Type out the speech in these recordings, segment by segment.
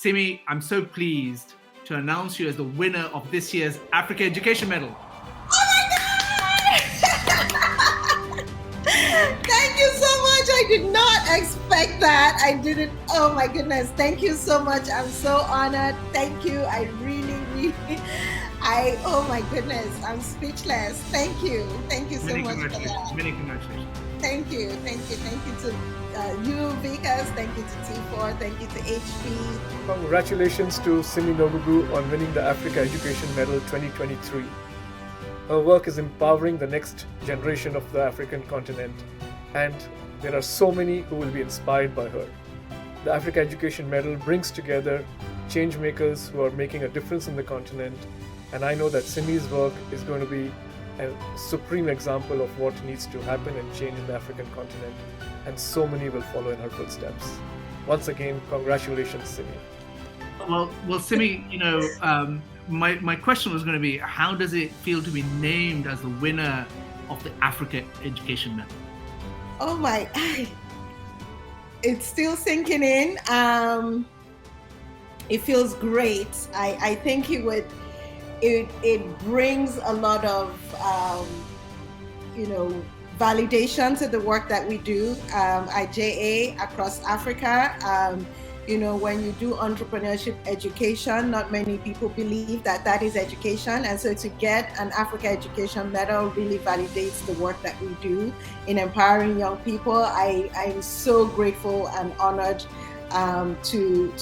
Simi, I'm so pleased to announce you as the winner of this year's Africa Education Medal. Oh my God! Thank you so much. I did not expect that. I didn't. Oh my goodness. Thank you so much. I'm so honored. Thank you. I really, oh my goodness. I'm speechless. Thank you. Thank you so much for that. Many congratulations. Thank you. Thank you. Thank you to you, Vikas. Thank you to T4. Thank you to HP. Congratulations to Simi Nwogugu on winning the Africa Education Medal 2023. Her work is empowering the next generation of the African continent, and there are so many who will be inspired by her. The Africa Education Medal brings together changemakers who are making a difference in the continent, and I know that Simi's work is going to be a supreme example of what needs to happen and change in the African continent, and so many will follow in her footsteps. Once again, congratulations, Simi. Well, Simi, my question was going to be, how does it feel to be named as the winner of the Africa Education Medal? Oh my, it's still sinking in. It feels great. I think it brings a lot of, validation to the work that we do at JA across Africa. When you do entrepreneurship education, not many people believe that is education. And so to get an Africa Education Medal really validates the work that we do in empowering young people. I'm so grateful and honored to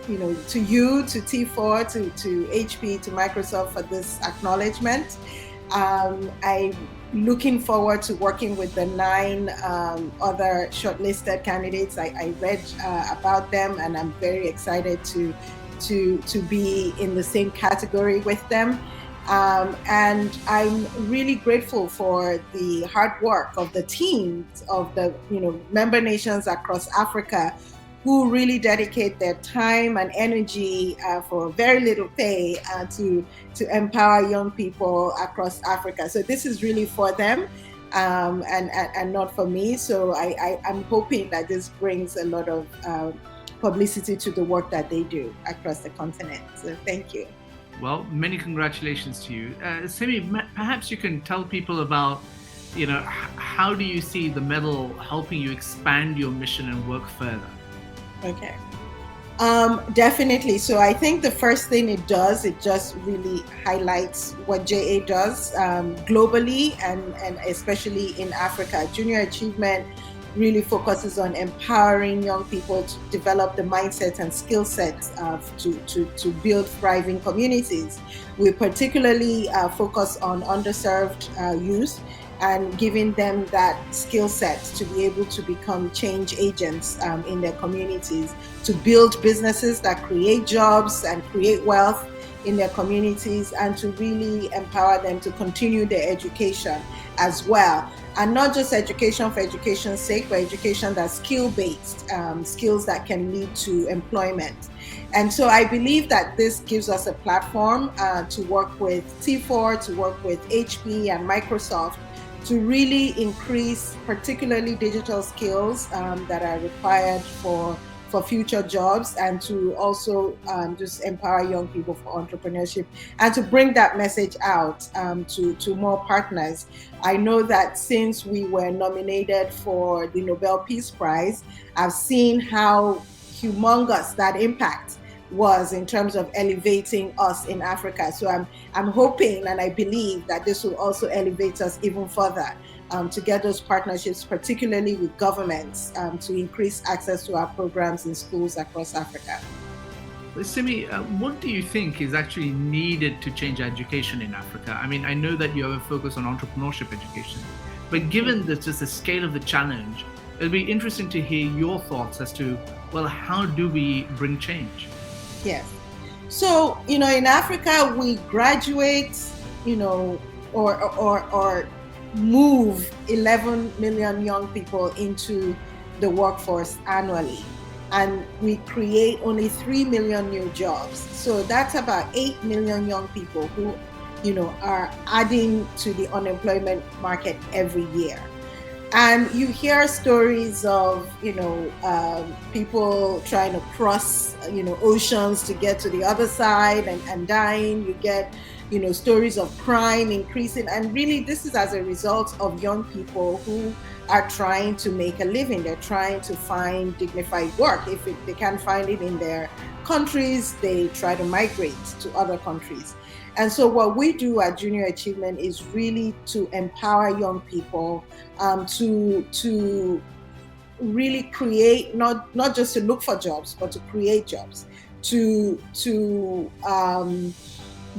you, to T4, to HP, to Microsoft for this acknowledgement. I'm looking forward to working with the 9 other shortlisted candidates. I read about them, and I'm very excited to be in the same category with them. And I'm really grateful for the hard work of the teams of the member nations across Africa, who really dedicate their time and energy for very little pay to empower young people across Africa. So this is really for them and not for me. So I'm hoping that this brings a lot of publicity to the work that they do across the continent. So thank you. Well, many congratulations to you. Simi, perhaps you can tell people about, how do you see the medal helping you expand your mission and work further? Okay. Definitely. So I think the first thing it does, it just really highlights what JA does globally and especially in Africa. Junior Achievement really focuses on empowering young people to develop the mindset and skill sets to build thriving communities. We particularly focus on underserved youth and giving them that skill set to be able to become change agents in their communities, to build businesses that create jobs and create wealth in their communities, and to really empower them to continue their education as well. And not just education for education's sake, but education that's skill-based, skills that can lead to employment. And so I believe that this gives us a platform to work with T4, to work with HP and Microsoft, to really increase particularly digital skills that are required for future jobs, and to also just empower young people for entrepreneurship, and to bring that message out to more partners. I know that since we were nominated for the Nobel Peace Prize, I've seen how humongous that impact was in terms of elevating us in Africa. So I'm hoping and I believe that this will also elevate us even further to get those partnerships, particularly with governments, to increase access to our programs in schools across Africa. Simi, what do you think is actually needed to change education in Africa? I mean, I know that you have a focus on entrepreneurship education, but given just the scale of the challenge, it'll be interesting to hear your thoughts as to, well, how do we bring change? Yes. So, in Africa, we graduate, or move 11 million young people into the workforce annually. And we create only 3 million new jobs. So that's about 8 million young people who, are adding to the unemployment market every year. And you hear stories of, people trying to cross, oceans to get to the other side and dying. You get, stories of crime increasing. And really, this is as a result of young people who are trying to make a living. They're trying to find dignified work. If they can't find it in their countries, they try to migrate to other countries. And so what we do at Junior Achievement is really to empower young people, to really create, not just to look for jobs, but to create jobs, to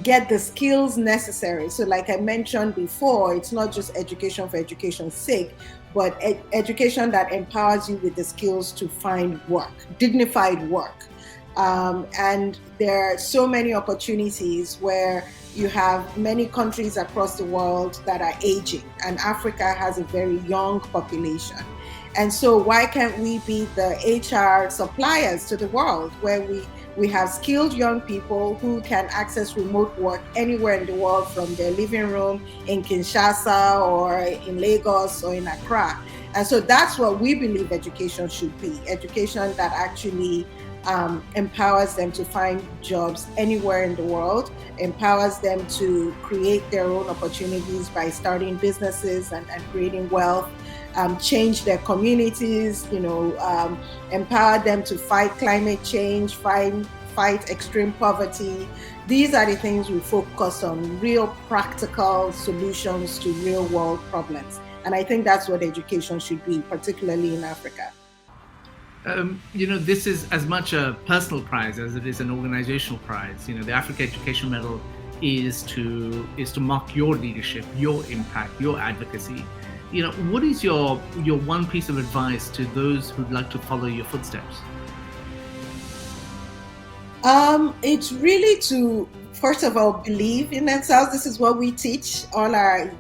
get the skills necessary. So like I mentioned before, it's not just education for education's sake, but education that empowers you with the skills to find work, dignified work. And there are so many opportunities where you have many countries across the world that are aging, and Africa has a very young population. And so why can't we be the HR suppliers to the world, where we have skilled young people who can access remote work anywhere in the world from their living room in Kinshasa or in Lagos or in Accra. And so that's what we believe education should be, education that actually empowers them to find jobs anywhere in the world, empowers them to create their own opportunities by starting businesses and creating wealth, change their communities, empower them to fight climate change, fight extreme poverty. These are the things we focus on, real practical solutions to real world problems. And I think that's what education should be, particularly in Africa. This is as much a personal prize as it is an organizational prize. The Africa Education Medal is to mark your leadership, your impact, your advocacy. What is your one piece of advice to those who'd like to follow your footsteps? It's really to, first of all, believe in themselves. This is what we teach all our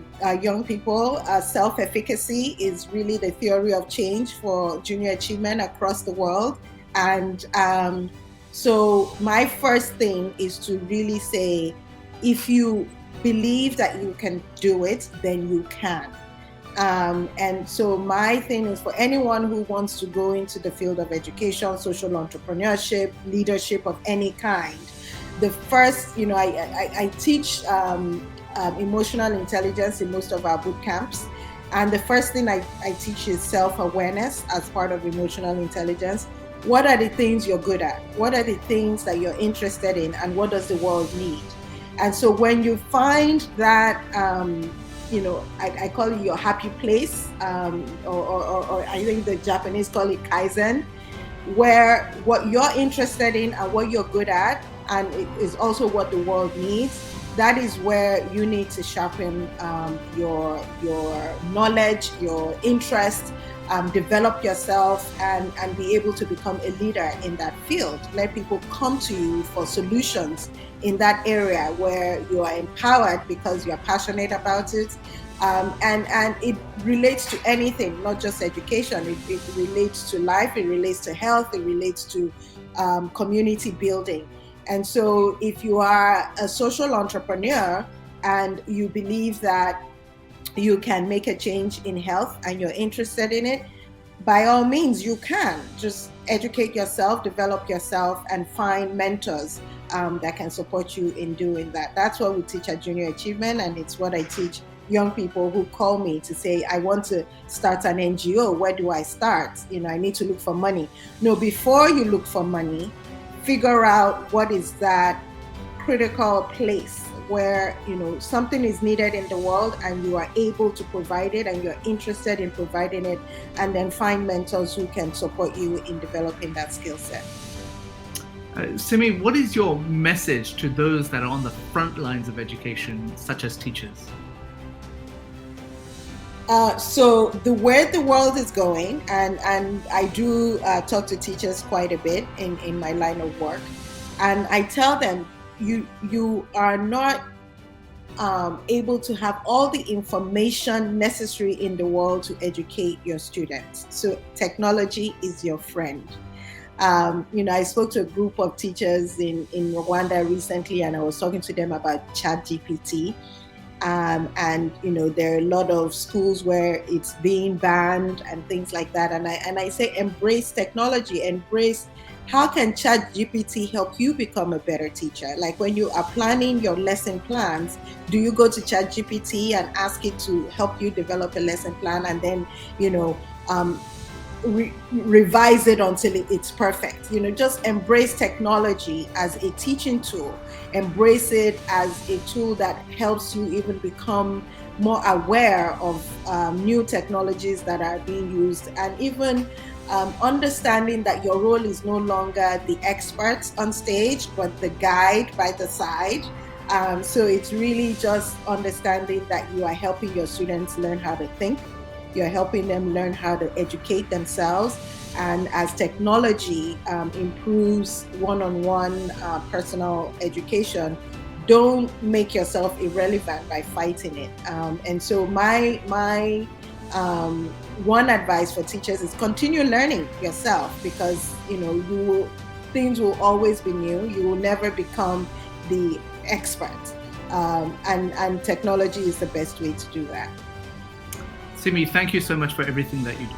young people. Self-efficacy is really the theory of change for junior achievement across the world. And so my first thing is to really say, if you believe that you can do it, then you can. And so my thing is, for anyone who wants to go into the field of education, social entrepreneurship, leadership of any kind, the first, I teach emotional intelligence in most of our boot camps. And the first thing I teach is self-awareness as part of emotional intelligence. What are the things you're good at? What are the things that you're interested in? And what does the world need? And so when you find that, I call it your happy place, or I think the Japanese call it Kaizen, where what you're interested in and what you're good at, and it is also what the world needs, that is where you need to sharpen your knowledge, your interest, develop yourself, and be able to become a leader in that field. Let people come to you for solutions in that area where you are empowered because you're passionate about it. And it relates to anything, not just education. It relates to life, it relates to health, it relates to community building. And so if you are a social entrepreneur and you believe that you can make a change in health and you're interested in it, by all means, you can. Just educate yourself, develop yourself, and find mentors that can support you in doing that. That's what we teach at Junior Achievement, and it's what I teach young people who call me to say, I want to start an NGO. Where do I start? I need to look for money. No, before you look for money, figure out what is that critical place where something is needed in the world and you are able to provide it and you're interested in providing it, and then find mentors who can support you in developing that skill set. Simi, what is your message to those that are on the front lines of education, such as teachers? So the way the world is going, and I do talk to teachers quite a bit in my line of work, and I tell them, you are not able to have all the information necessary in the world to educate your students. So technology is your friend. I spoke to a group of teachers in Rwanda recently, and I was talking to them about ChatGPT. And there are a lot of schools where it's being banned and things like that. And I say embrace technology, embrace how can ChatGPT help you become a better teacher? Like when you are planning your lesson plans, do you go to ChatGPT and ask it to help you develop a lesson plan and then, revise it until it's perfect? Just embrace technology as a teaching tool. Embrace it as a tool that helps you even become more aware of new technologies that are being used, and even understanding that your role is no longer the expert on stage, but the guide by the side. So it's really just understanding that you are helping your students learn how to think. You're helping them learn how to educate themselves. And as technology improves one-on-one personal education, don't make yourself irrelevant by fighting it. And so my one advice for teachers is continue learning yourself, because things will always be new. You will never become the expert, and technology is the best way to do that. Simi, thank you so much for everything that you do.